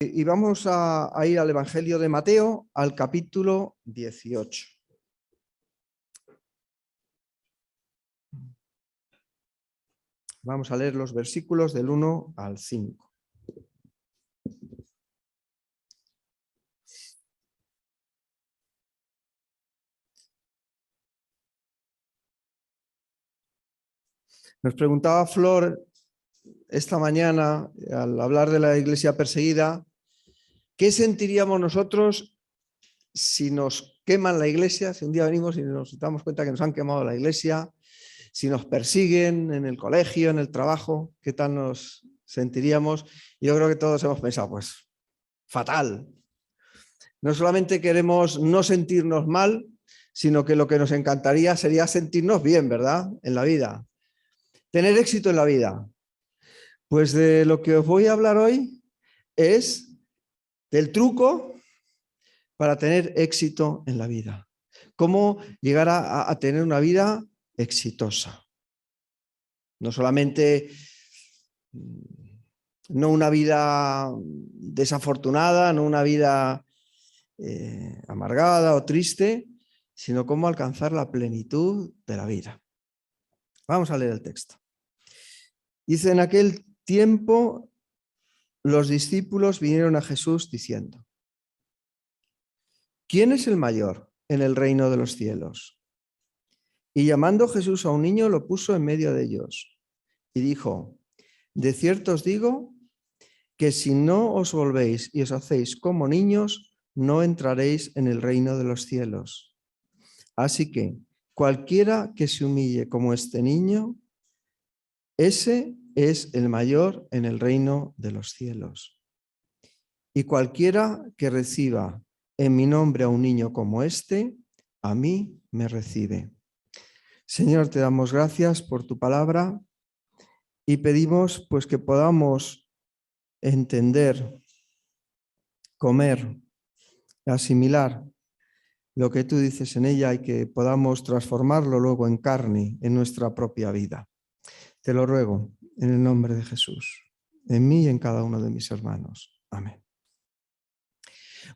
Y vamos a ir al Evangelio de Mateo, al capítulo 18. Vamos a leer los versículos del 1 al 5. Nos preguntaba Flor esta mañana, al hablar de la iglesia perseguida, ¿qué sentiríamos nosotros si nos queman la iglesia? Si un día venimos y nos damos cuenta que nos han quemado la iglesia, si nos persiguen en el colegio, en el trabajo, ¿qué tal nos sentiríamos? Yo creo que todos hemos pensado, pues, fatal. No solamente queremos no sentirnos mal, sino que lo que nos encantaría sería sentirnos bien, ¿verdad? En la vida. Tener éxito en la vida. Pues de lo que os voy a hablar hoy es del truco para tener éxito en la vida. Cómo llegar a tener una vida exitosa. No solamente no una vida desafortunada, no una vida amargada o triste, sino cómo alcanzar la plenitud de la vida. Vamos a leer el texto. Dice: en aquel tiempo los discípulos vinieron a Jesús diciendo: ¿quién es el mayor en el reino de los cielos? Y llamando Jesús a un niño, lo puso en medio de ellos y dijo: de cierto os digo que si no os volvéis y os hacéis como niños, no entraréis en el reino de los cielos. Así que cualquiera que se humille como este niño, ese es el mayor en el reino de los cielos. Y cualquiera que reciba en mi nombre a un niño como este, a mí me recibe. Señor, te damos gracias por tu palabra y pedimos pues que podamos entender, comer, asimilar lo que tú dices en ella y que podamos transformarlo luego en carne en nuestra propia vida. Te lo ruego en el nombre de Jesús, en mí y en cada uno de mis hermanos. Amén.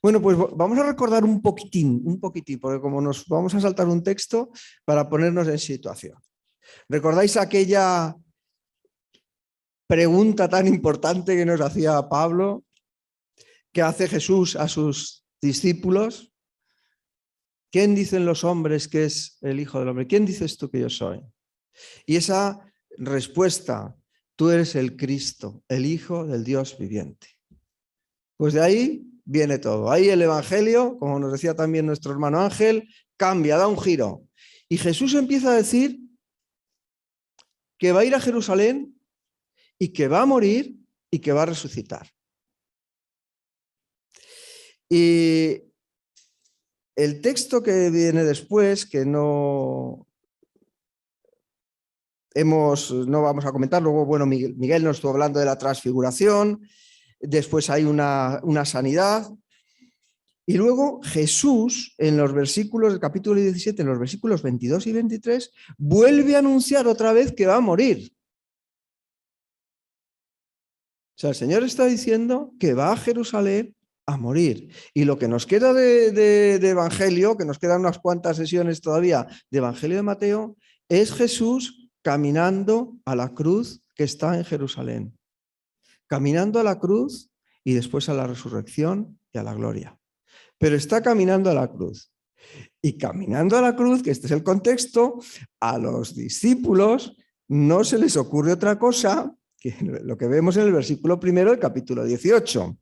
Bueno, pues vamos a recordar un poquitín, porque como nos vamos a saltar un texto para ponernos en situación. ¿Recordáis aquella pregunta tan importante que nos hacía Pablo, que hace Jesús a sus discípulos? ¿Quién dicen los hombres que es el Hijo del Hombre? ¿Quién dices tú que yo soy? Y esa respuesta: tú eres el Cristo, el Hijo del Dios viviente. Pues de ahí viene todo. Ahí el Evangelio, como nos decía también nuestro hermano Ángel, cambia, da un giro. Y Jesús empieza a decir que va a ir a Jerusalén y que va a morir y que va a resucitar. Y el texto que viene después, que no vamos a comentar, luego, bueno, Miguel nos estuvo hablando de la transfiguración, después hay una sanidad. Y luego Jesús, en los versículos del capítulo 17, en los versículos 22 y 23, vuelve a anunciar otra vez que va a morir. O sea, el Señor está diciendo que va a Jerusalén a morir. Y lo que nos queda de Evangelio, que nos quedan unas cuantas sesiones todavía de Evangelio de Mateo, es Jesús caminando a la cruz que está en Jerusalén. Caminando a la cruz y después a la resurrección y a la gloria. Pero está caminando a la cruz. Y caminando a la cruz, que este es el contexto, a los discípulos no se les ocurre otra cosa que lo que vemos en el versículo 1 del capítulo 18.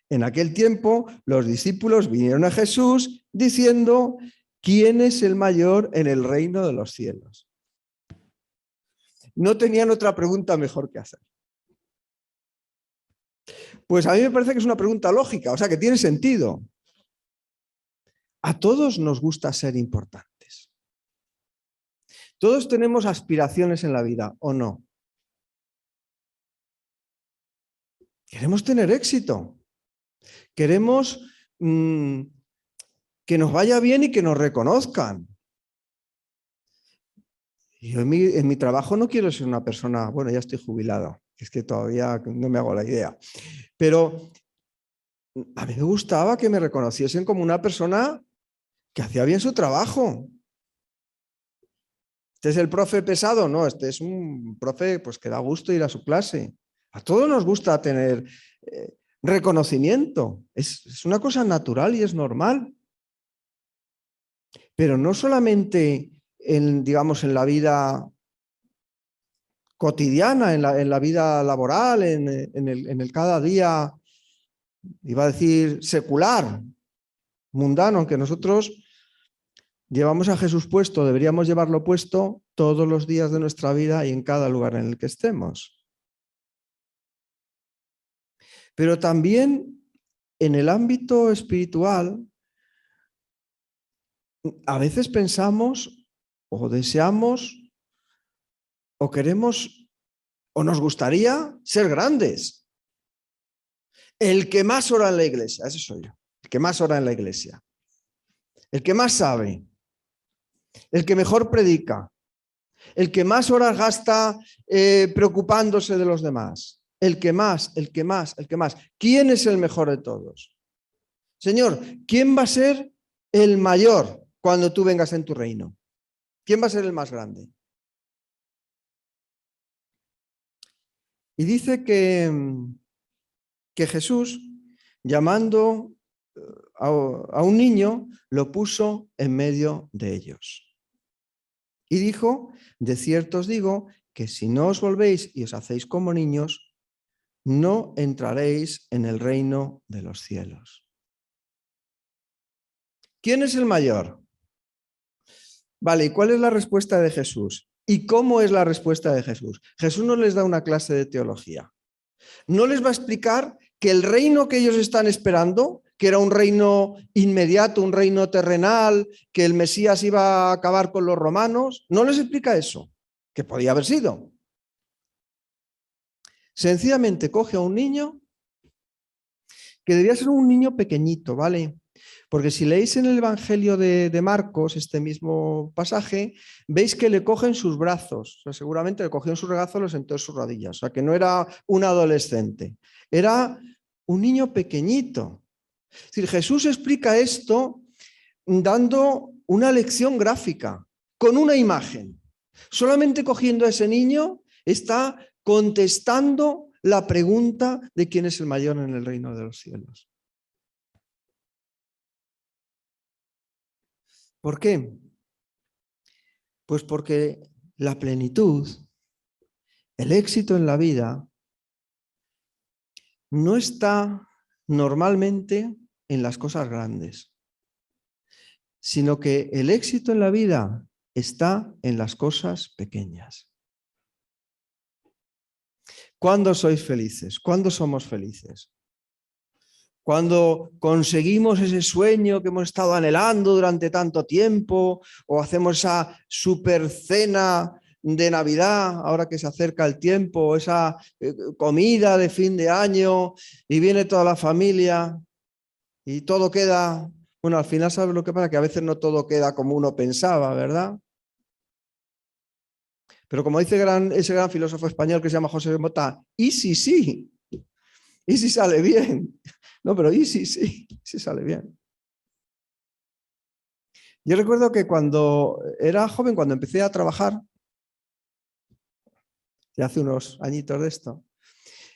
En aquel tiempo, los discípulos vinieron a Jesús diciendo: ¿quién es el mayor en el reino de los cielos? No tenían otra pregunta mejor que hacer. Pues a mí me parece que es una pregunta lógica, o sea, que tiene sentido. A todos nos gusta ser importantes. Todos tenemos aspiraciones en la vida, ¿o no? Queremos tener éxito. Queremos que nos vaya bien y que nos reconozcan. Yo en mi trabajo no quiero ser una persona, bueno, ya estoy jubilado, es que todavía no me hago la idea, pero a mí me gustaba que me reconociesen como una persona que hacía bien su trabajo. ¿Este es el profe pesado? No, este es un profe pues, que da gusto ir a su clase. A todos nos gusta tener reconocimiento. Es una cosa natural y es normal. Pero no solamente digamos, en la vida cotidiana, en la vida laboral, en el cada día, iba a decir secular, mundano, aunque nosotros llevamos a Jesús puesto, deberíamos llevarlo puesto todos los días de nuestra vida y en cada lugar en el que estemos. Pero también en el ámbito espiritual, a veces pensamos o deseamos o queremos o nos gustaría ser grandes. El que más ora en la iglesia, ese soy yo, el que más ora en la iglesia, el que más sabe, el que mejor predica, el que más horas gasta preocupándose de los demás, el que más, el que más, el que más. ¿Quién es el mejor de todos? Señor, ¿quién va a ser el mayor cuando tú vengas en tu reino? ¿Quién va a ser el más grande? Y dice que Jesús, llamando a un niño, lo puso en medio de ellos. Y dijo, de cierto os digo, que si no os volvéis y os hacéis como niños, no entraréis en el reino de los cielos. ¿Quién es el mayor? Vale, ¿y cuál es la respuesta de Jesús? ¿Y cómo es la respuesta de Jesús? Jesús no les da una clase de teología. No les va a explicar que el reino que ellos están esperando, que era un reino inmediato, un reino terrenal, que el Mesías iba a acabar con los romanos, no les explica eso, que podía haber sido. Sencillamente coge a un niño que debía ser un niño pequeñito, ¿vale? Porque si leéis en el Evangelio de Marcos, este mismo pasaje, veis que le cogen sus brazos. O sea, seguramente le cogió en sus brazos, lo sentó en sus rodillas. O sea, que no era un adolescente, era un niño pequeñito. Es decir, Jesús explica esto dando una lección gráfica, con una imagen. Solamente cogiendo a ese niño está contestando la pregunta de quién es el mayor en el reino de los cielos. ¿Por qué? Pues porque la plenitud, el éxito en la vida, no está normalmente en las cosas grandes, sino que el éxito en la vida está en las cosas pequeñas. ¿Cuándo sois felices? ¿Cuándo somos felices? Cuando conseguimos ese sueño que hemos estado anhelando durante tanto tiempo, o hacemos esa super cena de Navidad, ahora que se acerca el tiempo, o esa comida de fin de año, y viene toda la familia, y todo queda, bueno, al final sabes lo que pasa, que a veces no todo queda como uno pensaba, ¿verdad? Pero como dice ese gran filósofo español que se llama José Mota, ¿y si sí? ¿Y si sale bien? No, pero ¿y si sí? Si sale bien. Yo recuerdo que cuando era joven, cuando empecé a trabajar, ya hace unos añitos de esto,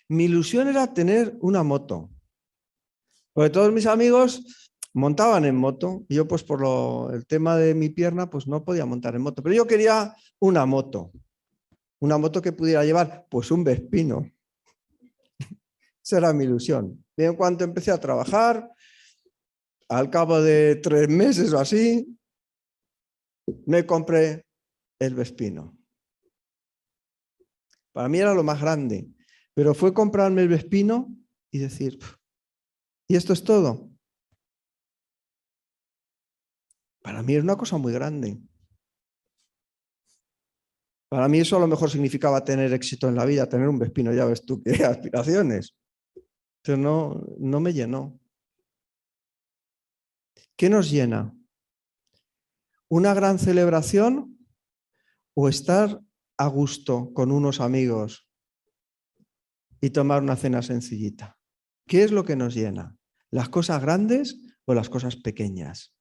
mi ilusión era tener una moto. Porque todos mis amigos montaban en moto y yo pues por el tema de mi pierna pues no podía montar en moto. Pero yo quería una moto que pudiera llevar pues un Vespino. Esa era mi ilusión. Y en cuanto empecé a trabajar, al cabo de 3 meses o así, me compré el Vespino. Para mí era lo más grande, pero fue comprarme el Vespino y decir, ¿y esto es todo? Para mí es una cosa muy grande. Para mí eso a lo mejor significaba tener éxito en la vida, tener un Vespino, ya ves tú qué aspiraciones. Pero no me llenó. ¿Qué nos llena? ¿Una gran celebración o estar a gusto con unos amigos y tomar una cena sencillita? ¿Qué es lo que nos llena? ¿Las cosas grandes o las cosas pequeñas?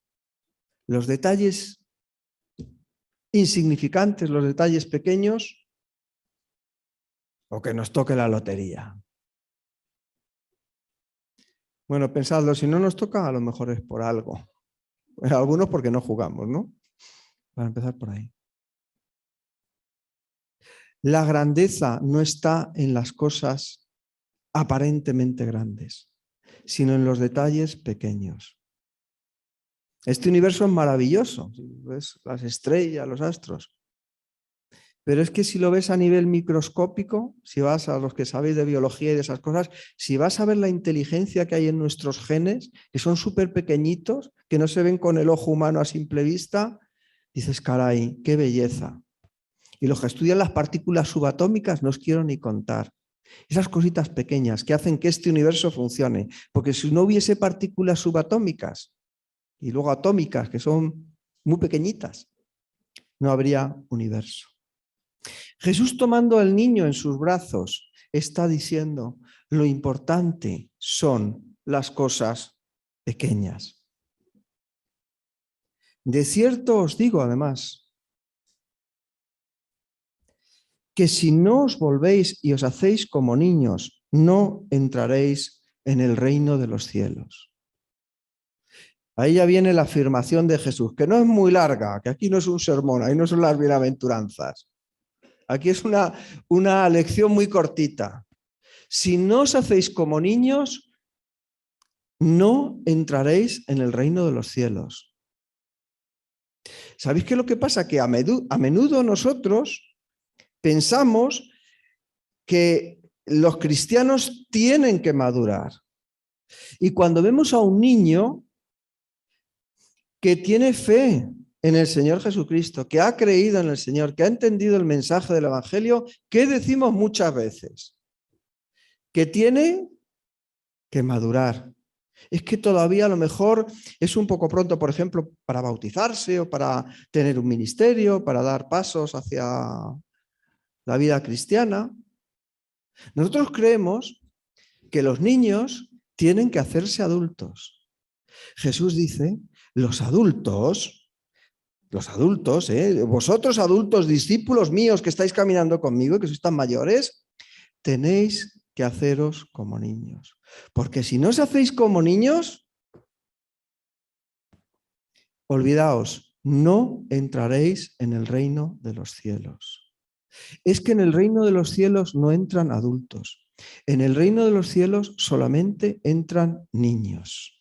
Los detalles insignificantes, los detalles pequeños, o que nos toque la lotería. Bueno, pensadlo, si no nos toca, a lo mejor es por algo. Algunos porque no jugamos, ¿no? Para empezar por ahí. La grandeza no está en las cosas aparentemente grandes, sino en los detalles pequeños. Este universo es maravilloso, ves las estrellas, los astros. Pero es que si lo ves a nivel microscópico, si vas a los que sabéis de biología y de esas cosas, si vas a ver la inteligencia que hay en nuestros genes, que son súper pequeñitos, que no se ven con el ojo humano a simple vista, dices, caray, qué belleza. Y los que estudian las partículas subatómicas no os quiero ni contar. Esas cositas pequeñas que hacen que este universo funcione. Porque si no hubiese partículas subatómicas y luego atómicas, que son muy pequeñitas, no habría universo. Jesús, tomando al niño en sus brazos, está diciendo, lo importante son las cosas pequeñas. De cierto os digo, además, que si no os volvéis y os hacéis como niños, no entraréis en el reino de los cielos. Ahí ya viene la afirmación de Jesús, que no es muy larga, que aquí no es un sermón, ahí no son las bienaventuranzas. Aquí es una lección muy cortita. Si no os hacéis como niños, no entraréis en el reino de los cielos. ¿Sabéis qué es lo que pasa? Que a menudo nosotros pensamos que los cristianos tienen que madurar. Y cuando vemos a un niño que tiene fe en el Señor Jesucristo, que ha creído en el Señor, que ha entendido el mensaje del Evangelio, ¿qué decimos muchas veces? Que tiene que madurar. Es que todavía a lo mejor es un poco pronto, por ejemplo, para bautizarse o para tener un ministerio, para dar pasos hacia la vida cristiana. Nosotros creemos que los niños tienen que hacerse adultos. Jesús dice, los adultos, vosotros adultos, discípulos míos que estáis caminando conmigo y que sois tan mayores, tenéis que haceros como niños. Porque si no os hacéis como niños, olvidaos, no entraréis en el reino de los cielos. Es que en el reino de los cielos no entran adultos. En el reino de los cielos solamente entran niños.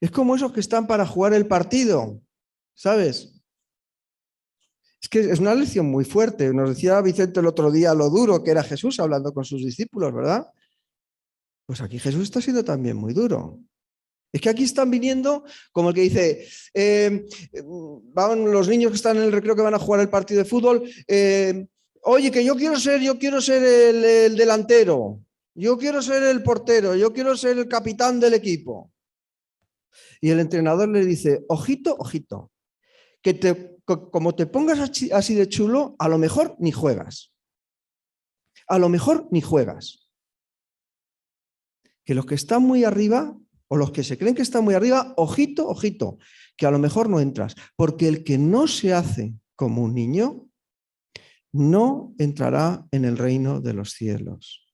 Es como esos que están para jugar el partido, ¿sabes? Es que es una lección muy fuerte. Nos decía Vicente el otro día lo duro que era Jesús hablando con sus discípulos, ¿verdad? Pues aquí Jesús está siendo también muy duro. Es que aquí están viniendo como el que dice, van los niños que están en el recreo que van a jugar el partido de fútbol, oye, que yo quiero ser el delantero, yo quiero ser el portero, yo quiero ser el capitán del equipo. Y el entrenador le dice, ojito, ojito, como te pongas así de chulo, a lo mejor ni juegas. A lo mejor ni juegas. Que los que están muy arriba, o los que se creen que están muy arriba, ojito, ojito, que a lo mejor no entras. Porque el que no se hace como un niño, no entrará en el reino de los cielos.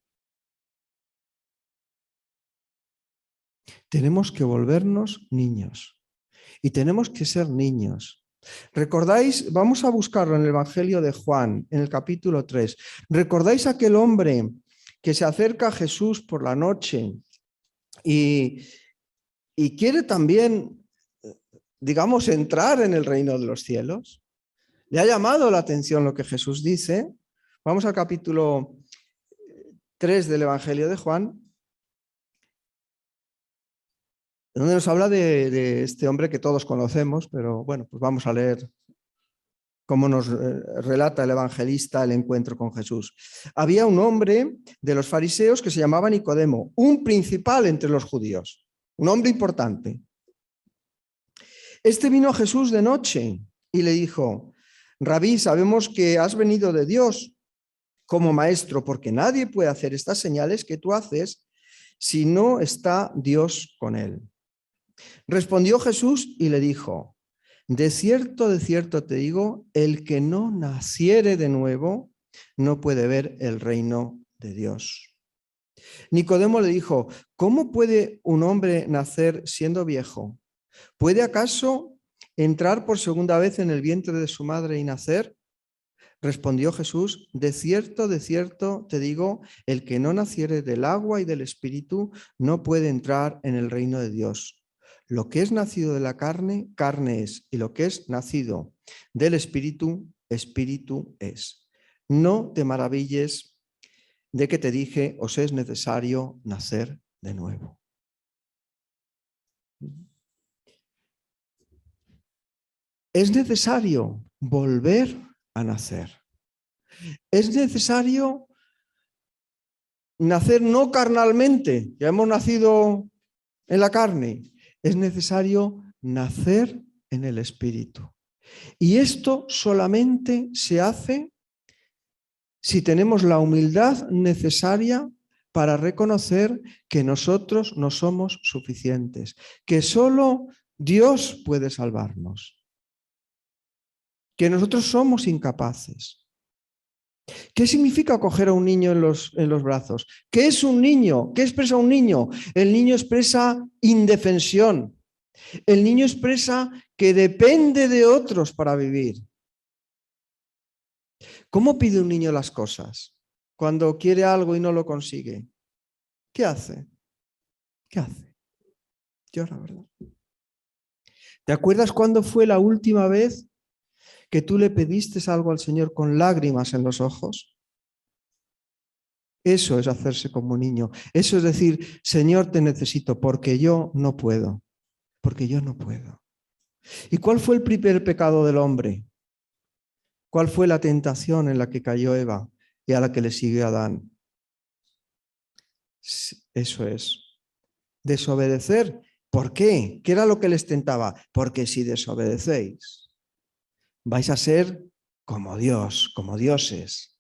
Tenemos que volvernos niños. Y tenemos que ser niños. ¿Recordáis? Vamos a buscarlo en el Evangelio de Juan, en el capítulo 3. ¿Recordáis aquel hombre que se acerca a Jesús por la noche y quiere también, digamos, entrar en el reino de los cielos? ¿Le ha llamado la atención lo que Jesús dice? Vamos al capítulo 3 del Evangelio de Juan, donde nos habla de este hombre que todos conocemos, pero bueno, pues vamos a leer cómo nos relata el evangelista el encuentro con Jesús. Había un hombre de los fariseos que se llamaba Nicodemo, un principal entre los judíos, un hombre importante. Este vino a Jesús de noche y le dijo, Rabí, sabemos que has venido de Dios como maestro, porque nadie puede hacer estas señales que tú haces si no está Dios con él. Respondió Jesús y le dijo, de cierto te digo, el que no naciere de nuevo no puede ver el reino de Dios. Nicodemo le dijo, ¿cómo puede un hombre nacer siendo viejo? ¿Puede acaso entrar por segunda vez en el vientre de su madre y nacer? Respondió Jesús, de cierto te digo, el que no naciere del agua y del espíritu no puede entrar en el reino de Dios. Lo que es nacido de la carne, carne es, y lo que es nacido del espíritu, espíritu es. No te maravilles de que te dije, os es necesario nacer de nuevo. Es necesario volver a nacer. Es necesario nacer no carnalmente, ya hemos nacido en la carne. Es necesario nacer en el espíritu. Y esto solamente se hace si tenemos la humildad necesaria para reconocer que nosotros no somos suficientes, que solo Dios puede salvarnos, que nosotros somos incapaces. ¿Qué significa coger a un niño en los brazos? ¿Qué es un niño? ¿Qué expresa un niño? El niño expresa indefensión. El niño expresa que depende de otros para vivir. ¿Cómo pide un niño las cosas cuando quiere algo y no lo consigue? ¿Qué hace? ¿Qué hace? Llora, ¿verdad? ¿Te acuerdas cuándo fue la última vez que tú le pediste algo al Señor con lágrimas en los ojos? Eso es hacerse como un niño. Eso es decir, Señor, te necesito porque yo no puedo. Porque yo no puedo. ¿Y cuál fue el primer pecado del hombre? ¿Cuál fue la tentación en la que cayó Eva y a la que le siguió Adán? Eso es. Desobedecer. ¿Por qué? ¿Qué era lo que les tentaba? Porque si desobedecéis, vais a ser como Dios, como dioses,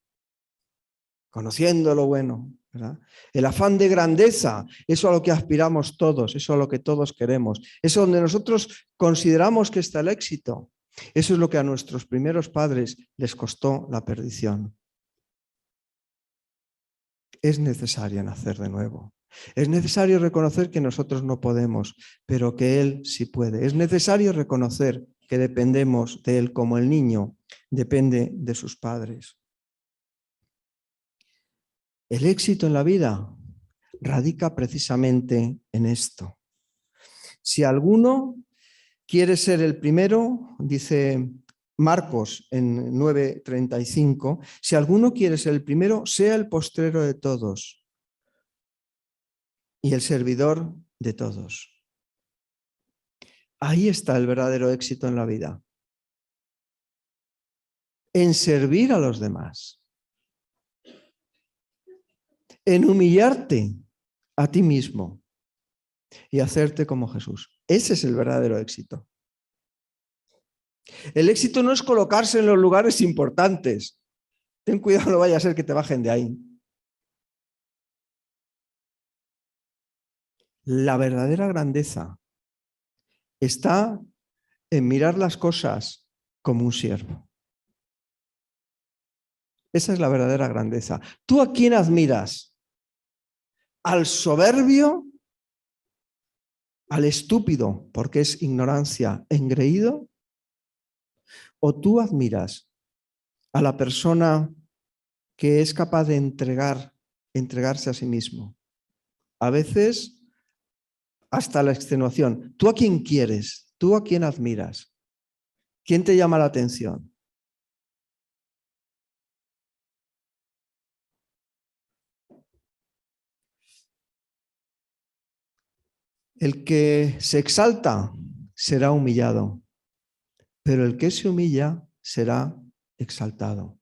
conociendo lo bueno, ¿verdad? El afán de grandeza, eso a lo que aspiramos todos, eso a lo que todos queremos, eso donde nosotros consideramos que está el éxito. Eso es lo que a nuestros primeros padres les costó la perdición. Es necesario nacer de nuevo. Es necesario reconocer que nosotros no podemos, pero que Él sí puede. Es necesario reconocer que dependemos de Él como el niño depende de sus padres. El éxito en la vida radica precisamente en esto. Si alguno quiere ser el primero, dice Marcos en 9:35, si alguno quiere ser el primero, sea el postrero de todos y el servidor de todos. Ahí está el verdadero éxito en la vida. En servir a los demás. En humillarte a ti mismo y hacerte como Jesús. Ese es el verdadero éxito. El éxito no es colocarse en los lugares importantes. Ten cuidado, no vaya a ser que te bajen de ahí. La verdadera grandeza está en mirar las cosas como un siervo. Esa es la verdadera grandeza. ¿Tú a quién admiras? ¿Al soberbio? ¿Al estúpido, porque es ignorancia, engreído? ¿O tú admiras a la persona que es capaz de entregarse a sí mismo? A veces hasta la extenuación. ¿Tú a quién quieres? ¿Tú a quién admiras? ¿Quién te llama la atención? El que se exalta será humillado, pero el que se humilla será exaltado.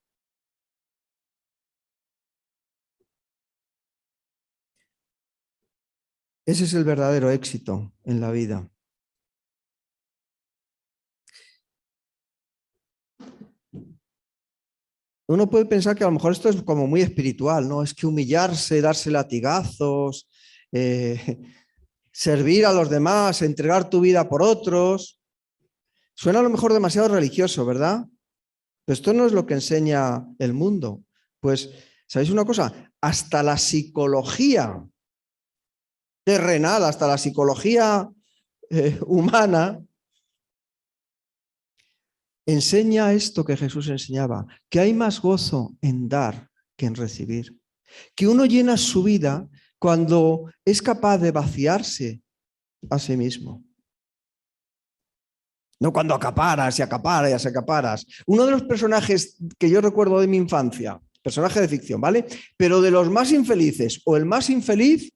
Ese es el verdadero éxito en la vida. Uno puede pensar que a lo mejor esto es como muy espiritual, ¿no? Es que humillarse, darse latigazos servir a los demás, entregar tu vida por otros. Suena a lo mejor demasiado religioso, ¿verdad? Pero esto no es lo que enseña el mundo. Pues, ¿sabéis una cosa? Hasta la psicología terrenal, hasta la psicología humana, enseña esto que Jesús enseñaba, que hay más gozo en dar que en recibir. Que uno llena su vida cuando es capaz de vaciarse a sí mismo. No cuando acaparas y acaparas y acaparas. Uno de los personajes que yo recuerdo de mi infancia, personaje de ficción, ¿vale? Pero de los más infelices o el más infeliz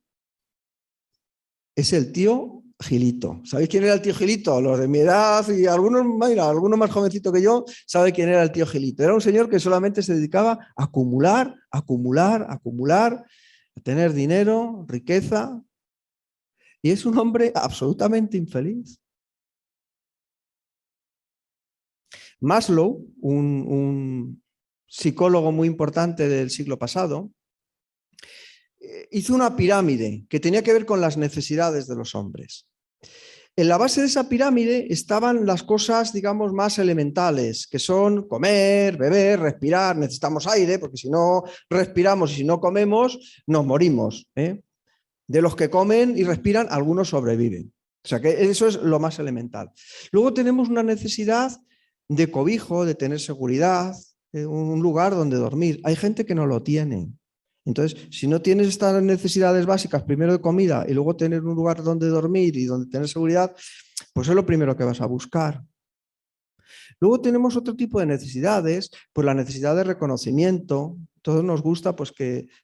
es el tío Gilito. ¿Sabéis quién era el tío Gilito? Los de mi edad y algunos más jovencitos que yo saben quién era el tío Gilito. Era un señor que solamente se dedicaba a acumular, acumular, acumular, a tener dinero, riqueza. Y es un hombre absolutamente infeliz. Maslow, un psicólogo muy importante del siglo pasado, hizo una pirámide que tenía que ver con las necesidades de los hombres. En la base de esa pirámide estaban las cosas, digamos, más elementales, que son comer, beber, respirar. Necesitamos aire, porque si no respiramos y si no comemos, nos morimos. De los que comen y respiran, algunos sobreviven. O sea que eso es lo más elemental. Luego tenemos una necesidad de cobijo, de tener seguridad, un lugar donde dormir. Hay gente que no lo tiene. Entonces, si no tienes estas necesidades básicas, primero de comida y luego tener un lugar donde dormir y donde tener seguridad, pues es lo primero que vas a buscar. Luego tenemos otro tipo de necesidades, pues la necesidad de reconocimiento. Todos nos gusta pues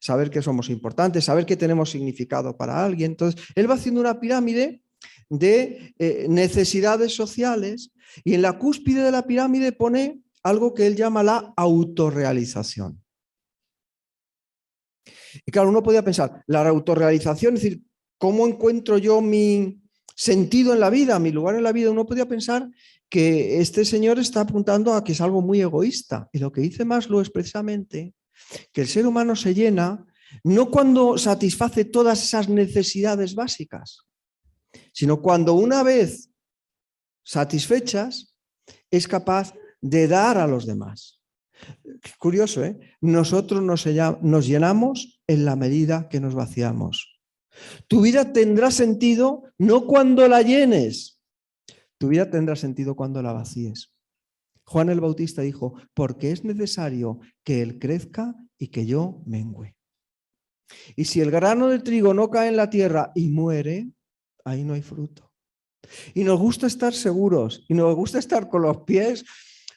saber que somos importantes, saber que tenemos significado para alguien. Entonces, él va haciendo una pirámide de necesidades sociales y en la cúspide de la pirámide pone algo que él llama la autorrealización. Y claro, uno podía pensar, la autorrealización, es decir, ¿cómo encuentro yo mi sentido en la vida, mi lugar en la vida? Uno podía pensar que este señor está apuntando a que es algo muy egoísta. Y lo que dice Maslow es precisamente que el ser humano se llena no cuando satisface todas esas necesidades básicas, sino cuando una vez satisfechas es capaz de dar a los demás. Curioso, ¿eh? Nosotros nos llenamos en la medida que nos vaciamos. Tu vida tendrá sentido no cuando la llenes, tu vida tendrá sentido cuando la vacíes. Juan el Bautista dijo, porque es necesario que él crezca y que yo mengüe. Y si el grano de trigo no cae en la tierra y muere, ahí no hay fruto. Y nos gusta estar seguros y nos gusta estar con los pies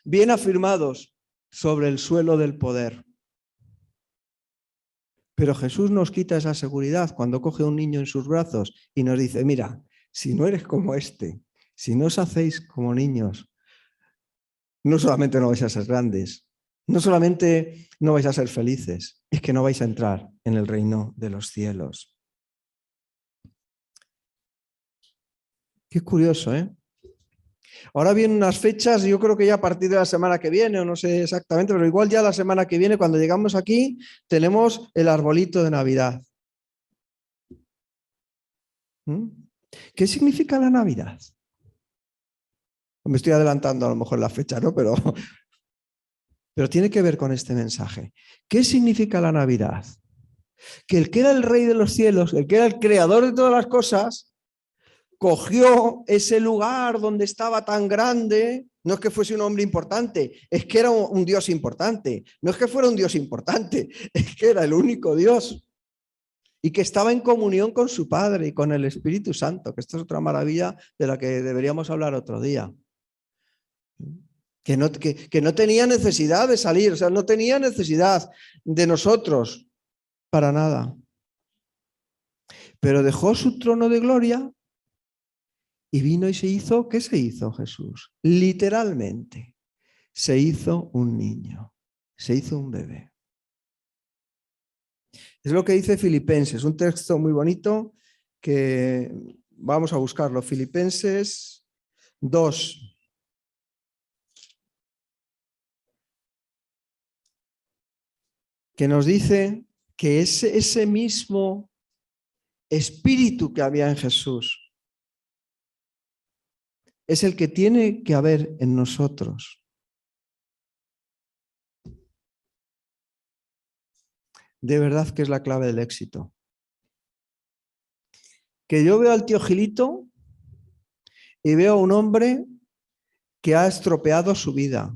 bien afirmados sobre el suelo del poder. Pero Jesús nos quita esa seguridad cuando coge a un niño en sus brazos y nos dice, mira, si no eres como este, si no os hacéis como niños, no solamente no vais a ser grandes, no solamente no vais a ser felices, es que no vais a entrar en el reino de los cielos. Qué curioso, ¿eh? Ahora vienen unas fechas, yo creo que ya a partir de la semana que viene, o no sé exactamente, pero igual ya la semana que viene, cuando llegamos aquí, tenemos el arbolito de Navidad. ¿Mm? ¿Qué significa la Navidad? Me estoy adelantando a lo mejor la fecha, ¿no? Pero tiene que ver con este mensaje. ¿Qué significa la Navidad? Que el que era el rey de los cielos, el que era el creador de todas las cosas, cogió ese lugar donde estaba tan grande. No es que fuese un hombre importante, es que era un Dios importante. No es que fuera un Dios importante, es que era el único Dios. Y que estaba en comunión con su Padre y con el Espíritu Santo, que esto es otra maravilla de la que deberíamos hablar otro día. Que no tenía necesidad de salir, o sea, no tenía necesidad de nosotros para nada. Pero dejó su trono de gloria y vino y se hizo, ¿qué se hizo Jesús? Literalmente, se hizo un niño, se hizo un bebé. Es lo que dice Filipenses, un texto muy bonito que vamos a buscarlo. Filipenses 2. Que nos dice que ese mismo espíritu que había en Jesús es el que tiene que haber en nosotros. De verdad que es la clave del éxito. Que yo veo al tío Gilito y veo a un hombre que ha estropeado su vida,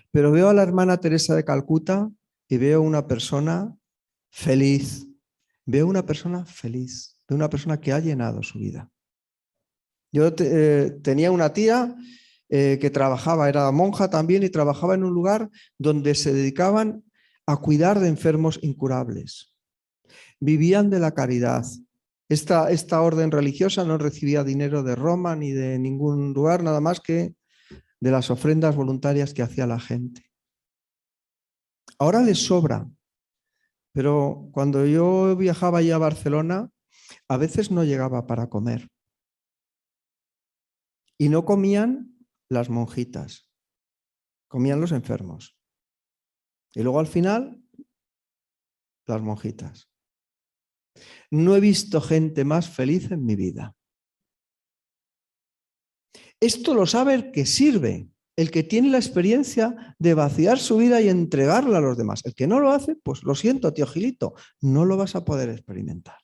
pero veo a la hermana Teresa de Calcuta y veo una persona feliz. Veo una persona feliz, veo una persona que ha llenado su vida. Yo tenía una tía que trabajaba, era monja también, y trabajaba en un lugar donde se dedicaban a cuidar de enfermos incurables. Vivían de la caridad. Esta orden religiosa no recibía dinero de Roma ni de ningún lugar, nada más que de las ofrendas voluntarias que hacía la gente. Ahora les sobra, pero cuando yo viajaba allá a Barcelona, a veces no llegaba para comer. Y no comían las monjitas, comían los enfermos. Y luego al final, las monjitas. No he visto gente más feliz en mi vida. Esto lo sabe el que sirve, el que tiene la experiencia de vaciar su vida y entregarla a los demás. El que no lo hace, pues lo siento, tío Gilito, no lo vas a poder experimentar.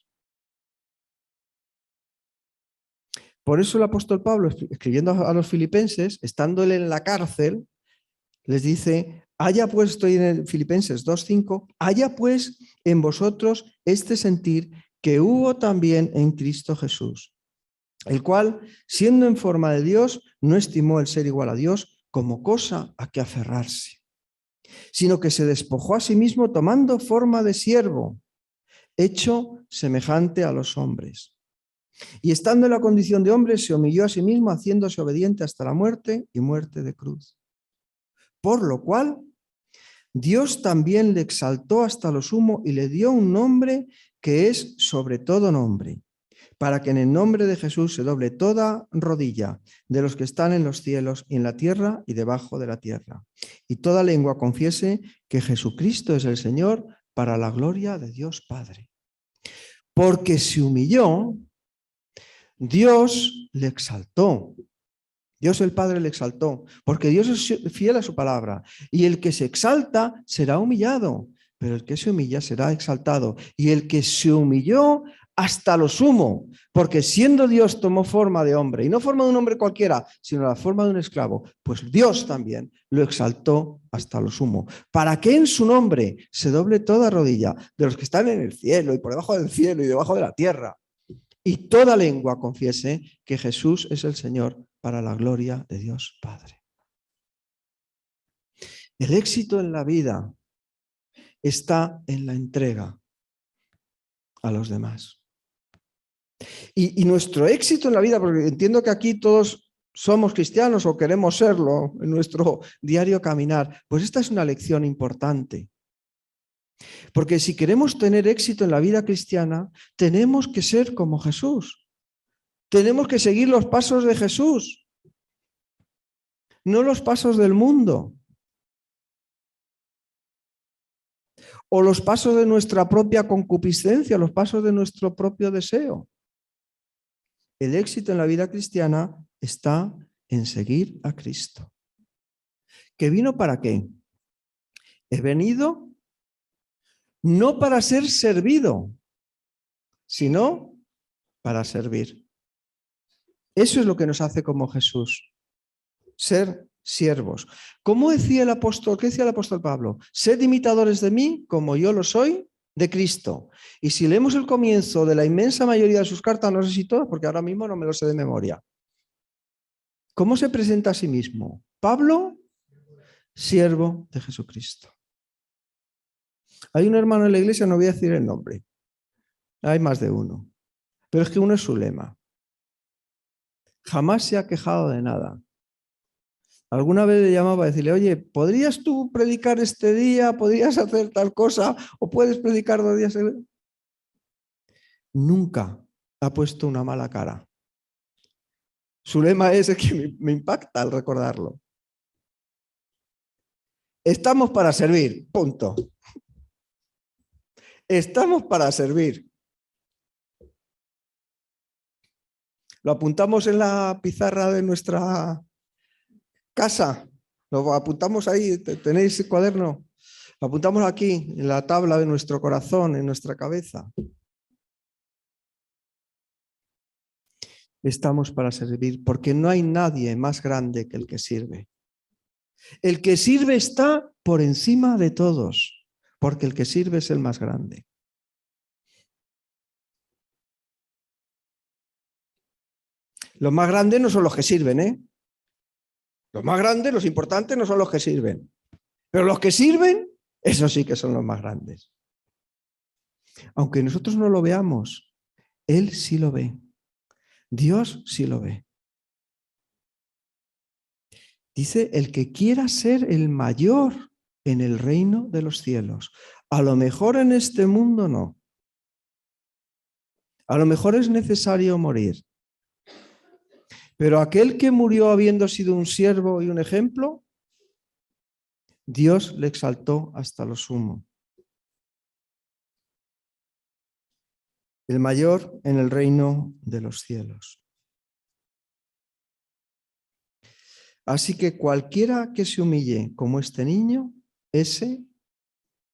Por eso el apóstol Pablo, escribiendo a los filipenses, estando él en la cárcel, les dice, haya pues, estoy en Filipenses 2:5, haya pues en vosotros este sentir que hubo también en Cristo Jesús, el cual, siendo en forma de Dios, no estimó el ser igual a Dios como cosa a que aferrarse, sino que se despojó a sí mismo tomando forma de siervo, hecho semejante a los hombres. Y estando en la condición de hombre, se humilló a sí mismo, haciéndose obediente hasta la muerte y muerte de cruz. Por lo cual, Dios también le exaltó hasta lo sumo y le dio un nombre que es sobre todo nombre, para que en el nombre de Jesús se doble toda rodilla de los que están en los cielos y en la tierra y debajo de la tierra, y toda lengua confiese que Jesucristo es el Señor, para la gloria de Dios Padre. Porque se humilló, Dios le exaltó. Dios el Padre le exaltó, porque Dios es fiel a su palabra. Y el que se exalta será humillado, pero el que se humilla será exaltado. Y el que se humilló hasta lo sumo, porque siendo Dios tomó forma de hombre, y no forma de un hombre cualquiera, sino la forma de un esclavo, pues Dios también lo exaltó hasta lo sumo, para que en su nombre se doble toda rodilla de los que están en el cielo y por debajo del cielo y debajo de la tierra, y toda lengua confiese que Jesús es el Señor, para la gloria de Dios Padre. El éxito en la vida está en la entrega a los demás. Y nuestro éxito en la vida, porque entiendo que aquí todos somos cristianos o queremos serlo en nuestro diario caminar, pues esta es una lección importante. Porque si queremos tener éxito en la vida cristiana, tenemos que ser como Jesús. Tenemos que seguir los pasos de Jesús, no los pasos del mundo, o los pasos de nuestra propia concupiscencia, los pasos de nuestro propio deseo. El éxito en la vida cristiana está en seguir a Cristo. ¿Que vino para qué? He venido no para ser servido, sino para servir. Eso es lo que nos hace como Jesús, ser siervos. ¿Cómo decía el apóstol? ¿Qué decía el apóstol Pablo? Sed imitadores de mí como yo lo soy de Cristo. Y si leemos el comienzo de la inmensa mayoría de sus cartas, no sé si todas, porque ahora mismo no me lo sé de memoria. ¿Cómo se presenta a sí mismo? Pablo, siervo de Jesucristo. Hay un hermano en la iglesia, no voy a decir el nombre. Hay más de uno. Pero es que uno es su lema. Jamás se ha quejado de nada. Alguna vez le llamaba a decirle, oye, ¿podrías tú predicar este día? ¿Podrías hacer tal cosa? ¿O puedes predicar 2 días? Nunca ha puesto una mala cara. Su lema es que me impacta al recordarlo. Estamos para servir, punto. Estamos para servir. Lo apuntamos en la pizarra de nuestra casa. Lo apuntamos ahí. ¿Tenéis el cuaderno? Lo apuntamos aquí, en la tabla de nuestro corazón, en nuestra cabeza. Estamos para servir, porque no hay nadie más grande que el que sirve. El que sirve está por encima de todos, porque el que sirve es el más grande. Los más grandes no son los que sirven, ¿eh? Los más grandes, los importantes, no son los que sirven. Pero los que sirven, esos sí que son los más grandes. Aunque nosotros no lo veamos, Él sí lo ve. Dios sí lo ve. Dice, el que quiera ser el mayor en el reino de los cielos. A lo mejor en este mundo no. A lo mejor es necesario morir. Pero aquel que murió habiendo sido un siervo y un ejemplo, Dios le exaltó hasta lo sumo. El mayor en el reino de los cielos. Así que cualquiera que se humille como este niño, ese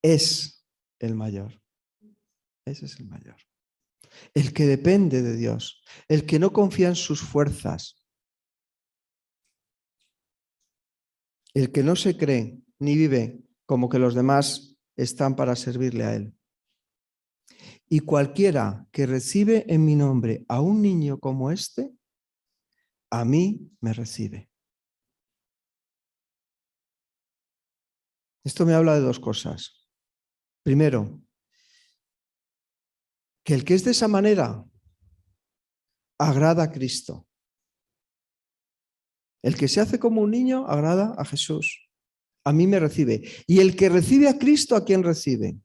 es el mayor. Ese es el mayor. El que depende de Dios, el que no confía en sus fuerzas, el que no se cree ni vive como que los demás están para servirle a Él. Y cualquiera que recibe en mi nombre a un niño como este, a mí me recibe. Esto me habla de dos cosas. Primero, que el que es de esa manera agrada a Cristo. El que se hace como un niño agrada a Jesús. A mí me recibe. Y el que recibe a Cristo, ¿a quién recibe?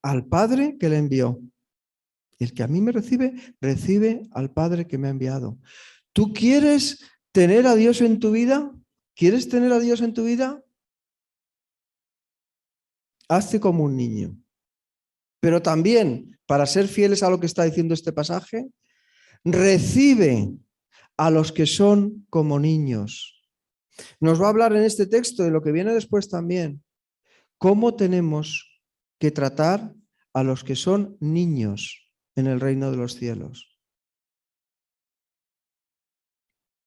Al Padre que le envió. El que a mí me recibe, recibe al Padre que me ha enviado. ¿Tú quieres tener a Dios en tu vida? ¿Quieres tener a Dios en tu vida? Hazte como un niño. Pero también, para ser fieles a lo que está diciendo este pasaje, recibe a los que son como niños. Nos va a hablar en este texto de lo que viene después también. ¿Cómo tenemos que tratar a los que son niños en el reino de los cielos?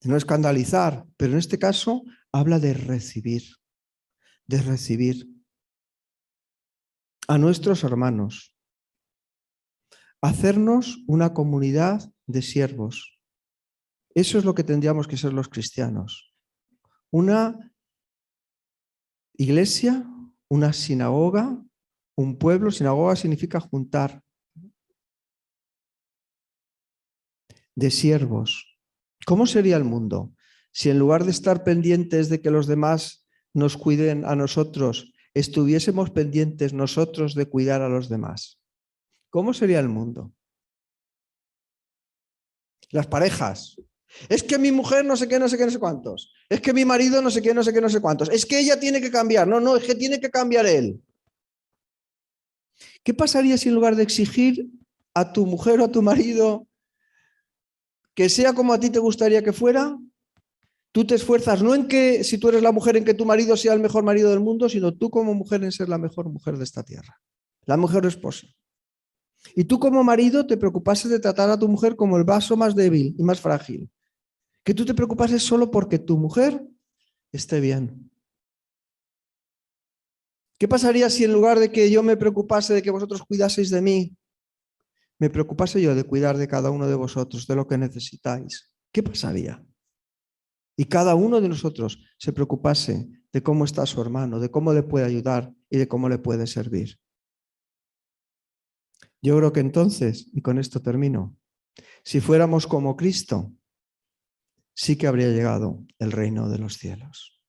No escandalizar, pero en este caso habla de recibir a nuestros hermanos, hacernos una comunidad de siervos. Eso es lo que tendríamos que ser los cristianos. Una iglesia, una sinagoga, un pueblo. Sinagoga significa juntar. De siervos. ¿Cómo sería el mundo si en lugar de estar pendientes de que los demás nos cuiden a nosotros, estuviésemos pendientes nosotros de cuidar a los demás? ¿Cómo sería el mundo? Las parejas. Es que mi mujer no sé qué, no sé qué, no sé cuántos. Es que mi marido no sé qué, no sé qué, no sé cuántos. Es que ella tiene que cambiar. No, es que tiene que cambiar él. ¿Qué pasaría si en lugar de exigir a tu mujer o a tu marido que sea como a ti te gustaría que fuera, tú te esfuerzas no en que, si tú eres la mujer, en que tu marido sea el mejor marido del mundo, sino tú como mujer en ser la mejor mujer de esta tierra, la mejor esposa? Y tú como marido te preocupases de tratar a tu mujer como el vaso más débil y más frágil. Que tú te preocupases solo porque tu mujer esté bien. ¿Qué pasaría si en lugar de que yo me preocupase de que vosotros cuidaseis de mí, me preocupase yo de cuidar de cada uno de vosotros, de lo que necesitáis? ¿Qué pasaría? Y cada uno de nosotros se preocupase de cómo está su hermano, de cómo le puede ayudar y de cómo le puede servir. Yo creo que entonces, y con esto termino, si fuéramos como Cristo, sí que habría llegado el reino de los cielos.